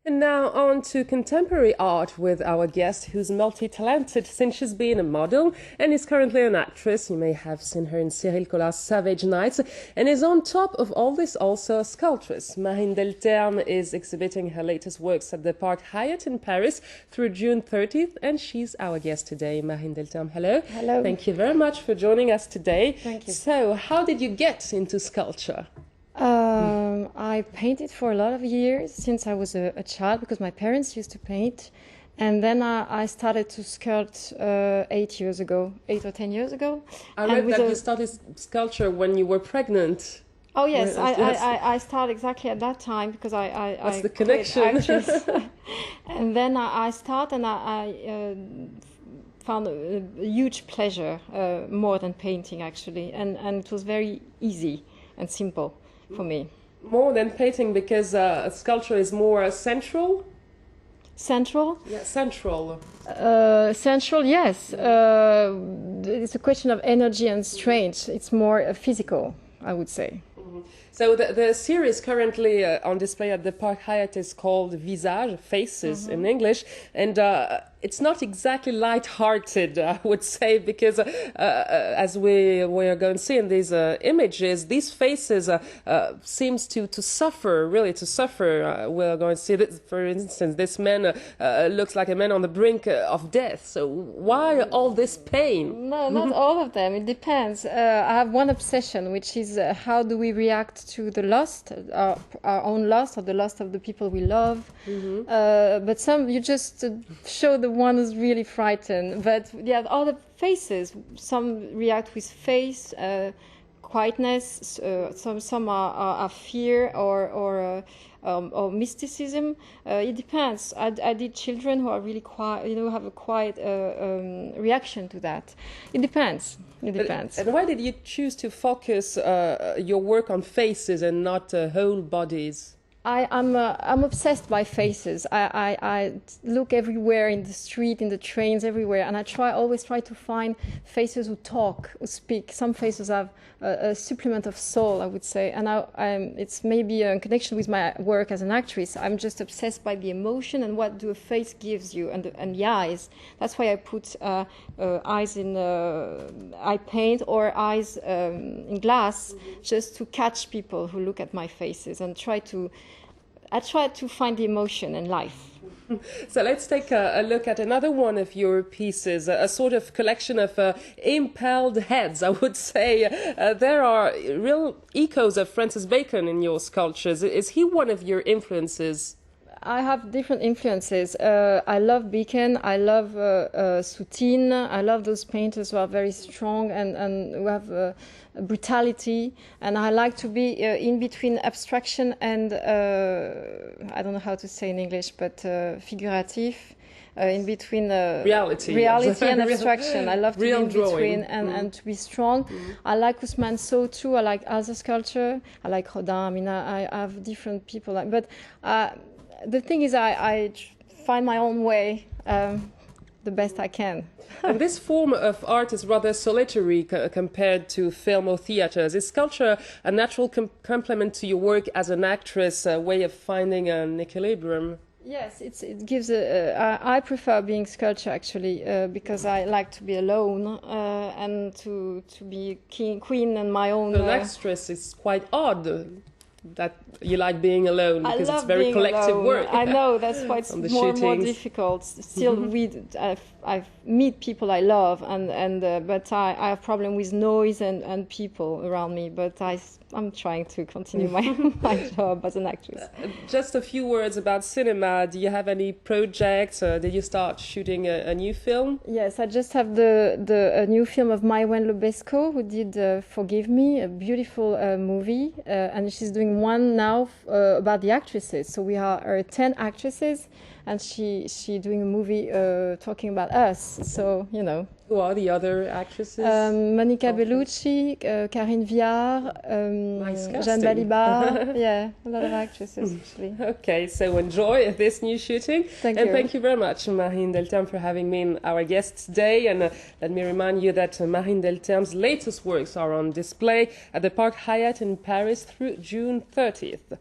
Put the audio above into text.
And now on to contemporary art with our guest, who's multi-talented since she's been a model and is currently an actress. You may have seen her in Cyril Collard's Savage Nights, and is on top of all this also a sculptress. Marine Delterme is exhibiting her latest works at the Park Hyatt in Paris through June 30th, and she's our guest today. Marine Delterme, hello. Hello. Thank you very much for joining us today. Thank you. So, how did you get into sculpture? I painted for a lot of years since I was a child because my parents used to paint. And then I started to sculpt 8 or 10 years ago. I read that you started sculpture when you were pregnant. Oh yes, I started exactly at that time because What's the connection? And then I started and I found a huge pleasure, more than painting actually. And it was very easy and simple for me. More than painting, because sculpture is more central? Central? Yeah, central. Central, yes. It's a question of energy and strength. It's more physical, I would say. So the series currently on display at the Park Hyatt is called Visage, Faces in English, and it's not exactly light-hearted, I would say, because as we are going to see in these images, these faces seems to suffer, really to suffer. We're going to see that, for instance, this man looks like a man on the brink of death. So why all this pain? No, not all of them. It depends. I have one obsession, which is how do we react to the loss, our own loss, or the loss of the people we love. But some, you just show the one who's really frightened. But yeah, other faces, some react with face, quietness. Some are fear or mysticism. It depends. I did children who are really quiet, have a quiet reaction to that. It depends. It depends. And why did you choose to focus your work on faces and not whole bodies? I'm obsessed by faces. I look everywhere, in the street, in the trains, everywhere, and I always try to find faces who talk, who speak. Some faces have a supplement of soul, I would say, and it's maybe a connection with my work as an actress. I'm just obsessed by the emotion and what a face gives you, and the eyes. That's why I put eyes in I paint, or eyes in glass, just to catch people who look at my faces and I try to find the emotion in life. So let's take a look at another one of your pieces, a sort of collection of impaled heads, I would say. There are real echoes of Francis Bacon in your sculptures. Is he one of your influences? I have different influences. I love Bacon, I love Soutine, I love those painters who are very strong and who have brutality, and I like to be in between abstraction and, I don't know how to say in English, but figurative, in between reality and abstraction. I love to be in between and to be strong. I like Ousmane Sow too, I like other sculpture, I like Rodin, I mean, I have different people, but the thing is, I find my own way the best I can. And this form of art is rather solitary compared to film or theatres. Is sculpture a natural complement to your work as an actress, a way of finding an equilibrium? Yes, it gives I prefer being sculpture actually because I like to be alone and to be queen in my own. An actress is quite odd that you like being alone, because it's very collective work. I know, that's why it's more and more difficult. Still, I meet people I love, but I have problem with noise and people around me. But I'm trying to continue my job as an actress. Just a few words about cinema. Do you have any projects? Did you start shooting a new film? Yes, I just have a new film of Maïwenn Lebesco, who did Forgive Me, a beautiful movie, and she's doing one now about the actresses. So we are 10 actresses, and she doing a movie talking about us. So, Who are the other actresses? Monica Bellucci, Karine Viard, Jeanne Balibar. Yeah, a lot of actresses actually. Okay, so enjoy this new shooting. Thank you. Thank you very much, Marine Delterme, for having been our guest today. And let me remind you that Marine Delterme's latest works are on display at the Park Hyatt in Paris through June 30th.